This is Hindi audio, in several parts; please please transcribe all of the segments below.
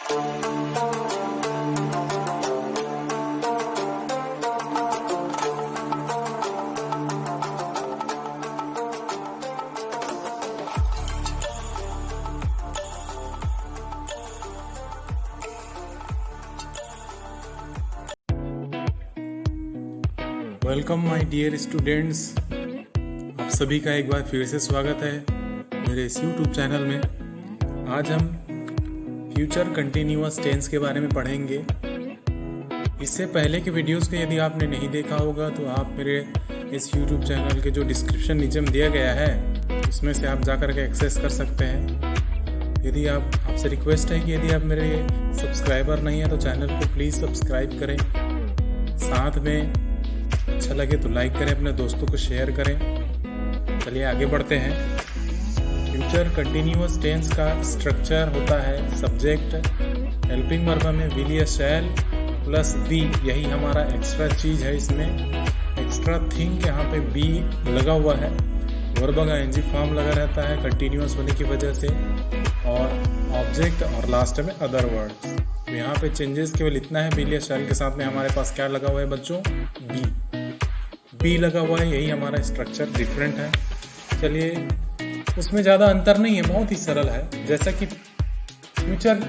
वेलकम माय डियर स्टूडेंट्स, आप सभी का एक बार फिर से स्वागत है मेरे इस YouTube चैनल में। आज हम फ्यूचर कंटिन्यूअस टेंस के बारे में पढ़ेंगे। इससे पहले के वीडियोस को यदि आपने नहीं देखा होगा तो आप मेरे इस YouTube चैनल के जो डिस्क्रिप्शन नीचे में दिया गया है उसमें से आप जाकर के एक्सेस कर सकते हैं। यदि आपसे रिक्वेस्ट है कि यदि आप मेरे सब्सक्राइबर नहीं हैं तो चैनल को प्लीज़ सब्सक्राइब करें, साथ में अच्छा लगे तो लाइक करें, अपने दोस्तों को शेयर करें। चलिए आगे बढ़ते हैं। फ्यूचर कंटिन्यूअस टेंस का स्ट्रक्चर होता है सब्जेक्ट, हेल्पिंग वर्ब में विल या शैल प्लस बी, यही हमारा एक्स्ट्रा चीज़ है। इसमें एक्स्ट्रा थिंग यहाँ पे बी लगा हुआ है, वर्ब का एनजी फॉर्म लगा रहता है कंटिन्यूअस होने की वजह से, और ऑब्जेक्ट और लास्ट में अदर वर्ड्स। तो यहाँ पे चेंजेस केवल इतना है, विल या शैल के साथ में हमारे पास क्या लगा हुआ है बच्चों, बी लगा हुआ है। यही हमारा स्ट्रक्चर डिफरेंट है। चलिए, उसमें ज़्यादा अंतर नहीं है, बहुत ही सरल है। जैसा कि फ्यूचर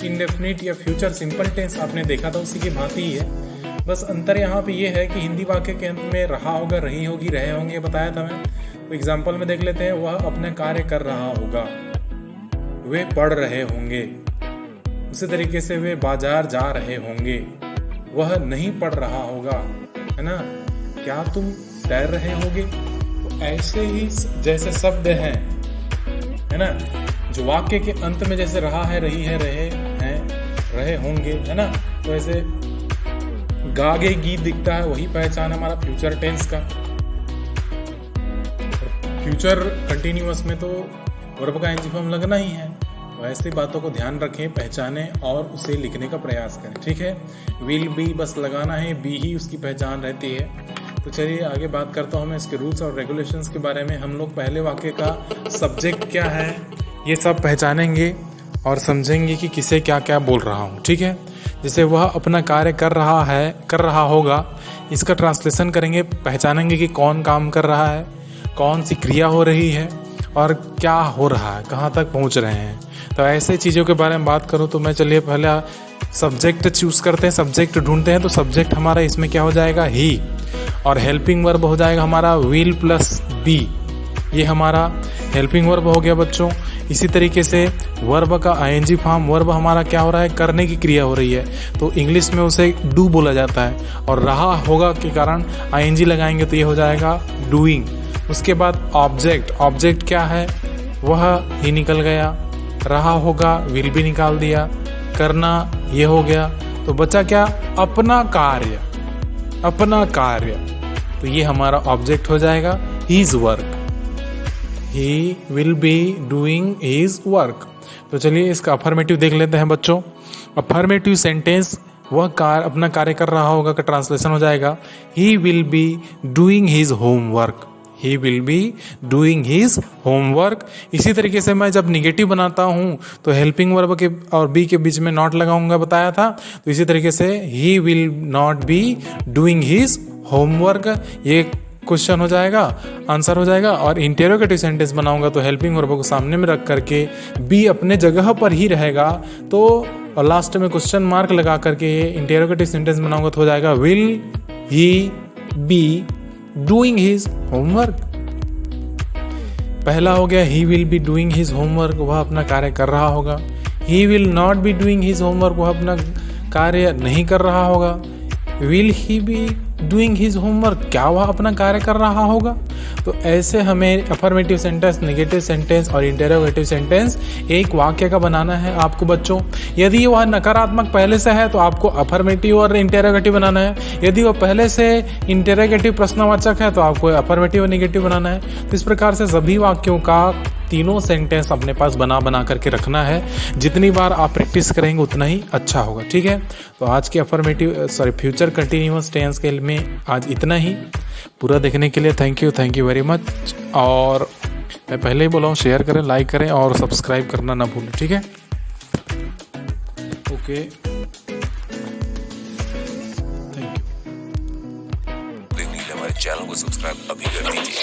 इंडेफिनिट या फ्यूचर सिंपल टेंस आपने देखा था उसी की भांति ही है। बस अंतर यहाँ पे ये है कि हिंदी वाक्य के अंत में रहा होगा, रही होगी, रहे होंगे, बताया था मैं। तो एग्जाम्पल में देख लेते हैं। वह अपने कार्य कर रहा होगा, वे पढ़ रहे होंगे। उसी तरीके से वे बाजार जा रहे होंगे, वह नहीं पढ़ रहा होगा, है ना। क्या तुम तैर रहे होगे। तो ऐसे ही जैसे शब्द हैं, है ना, जो वाक्य के अंत में जैसे रहा है, रही है, रहे हैं, रहे होंगे, है ना, तो ऐसे गागे गीत दिखता है, वही पहचान हमारा फ्यूचर टेंस का। फ्यूचर कंटिन्यूअस में तो वर्ब का एनजी फॉर्म लगना ही है। तो ऐसी बातों को ध्यान रखें, पहचानें और उसे लिखने का प्रयास करें, ठीक है। विल बी बस लगाना है, बी ही उसकी पहचान रहती है। तो चलिए आगे बात करता हूँ मैं इसके रूल्स और रेगुलेशंस के बारे में। हम लोग पहले वाक्य का सब्जेक्ट क्या है ये सब पहचानेंगे और समझेंगे कि किसे क्या क्या बोल रहा हूँ, ठीक है। जैसे वह अपना कार्य कर रहा होगा, इसका ट्रांसलेशन करेंगे, पहचानेंगे कि कौन काम कर रहा है, कौन सी क्रिया हो रही है और क्या हो रहा है, कहाँ तक पहुँच रहे हैं। तो ऐसे चीज़ों के बारे में बात करूँ तो मैं चलिए पहले सब्जेक्ट चूज़ करते हैं, सब्जेक्ट ढूंढते हैं। तो सब्जेक्ट हमारा इसमें क्या हो जाएगा, ही, और हेल्पिंग वर्ब हो जाएगा हमारा विल प्लस बी। ये हमारा हेल्पिंग वर्ब हो गया बच्चों। इसी तरीके से वर्ब का आईएनजी फॉर्म, वर्ब हमारा क्या हो रहा है, करने की क्रिया हो रही है, तो इंग्लिश में उसे डू बोला जाता है। और रहा होगा के कारण आईएनजी लगाएंगे तो ये हो जाएगा डूइंग। उसके बाद ऑब्जेक्ट क्या है, वह ही निकल गया, रहा होगा विल भी निकाल दिया, करना ये हो गया, तो बचा क्या, अपना कार्य। तो ये हमारा ऑब्जेक्ट हो जाएगा his work, he will be doing his work. तो चलिए इसका अफर्मेटिव देख लेते हैं बच्चों। अफर्मेटिव सेंटेंस, वह अपना कार्य कर रहा होगा का ट्रांसलेशन हो जाएगा he will be doing his homework, he will be doing his homework. इसी तरीके से मैं जब निगेटिव बनाता हूँ तो हेल्पिंग वर्ब के और बी के बीच में नॉट लगाऊंगा, बताया था। तो इसी तरीके से he will not be doing his homework, ये क्वेश्चन हो जाएगा, आंसर हो जाएगा। और इंटेरोगेटिव सेंटेंस बनाऊंगा तो हेल्पिंग वर्ब को सामने में रख करके बी अपने जगह पर ही रहेगा, तो और लास्ट में क्वेश्चन मार्क लगा करके इंटेरोगेटिव सेंटेंस बनाऊंगा तो हो जाएगा will he be doing his homework. पहला हो गया ही will be doing his homework, वह अपना कार्य कर रहा होगा। ही will not be doing his homework, वह अपना कार्य नहीं कर रहा होगा। Will he be doing his homework, क्या वह अपना कार्य कर रहा होगा। तो ऐसे हमें अफर्मेटिव सेंटेंस, नेगेटिव सेंटेंस और इंटेरोगेटिव सेंटेंस एक वाक्य का बनाना है आपको बच्चों। यदि वह नकारात्मक पहले से है तो आपको अफर्मेटिव और इंटेरोगेटिव बनाना है। यदि वह पहले से इंटेरोगेटिव प्रश्नवाचक है तो आपको अफर्मेटिव और नेगेटिव बनाना है। तो इस प्रकार से सभी वाक्यों का तीनों सेंटेंस अपने पास बना करके रखना है। जितनी बार आप प्रैक्टिस करेंगे उतना ही अच्छा होगा, ठीक है। तो आज के फ्यूचर कंटिन्यूअस टेंस के में आज इतना ही। पूरा देखने के लिए थैंक यू वेरी मच। और मैं पहले ही बोला हूँ, शेयर करें, लाइक करें और सब्सक्राइब करना ना भूलें, ठीक है। Okay, thank you. देखने के लिए हमारे चैनल को सब्सक्राइब अभी कर दीजिए।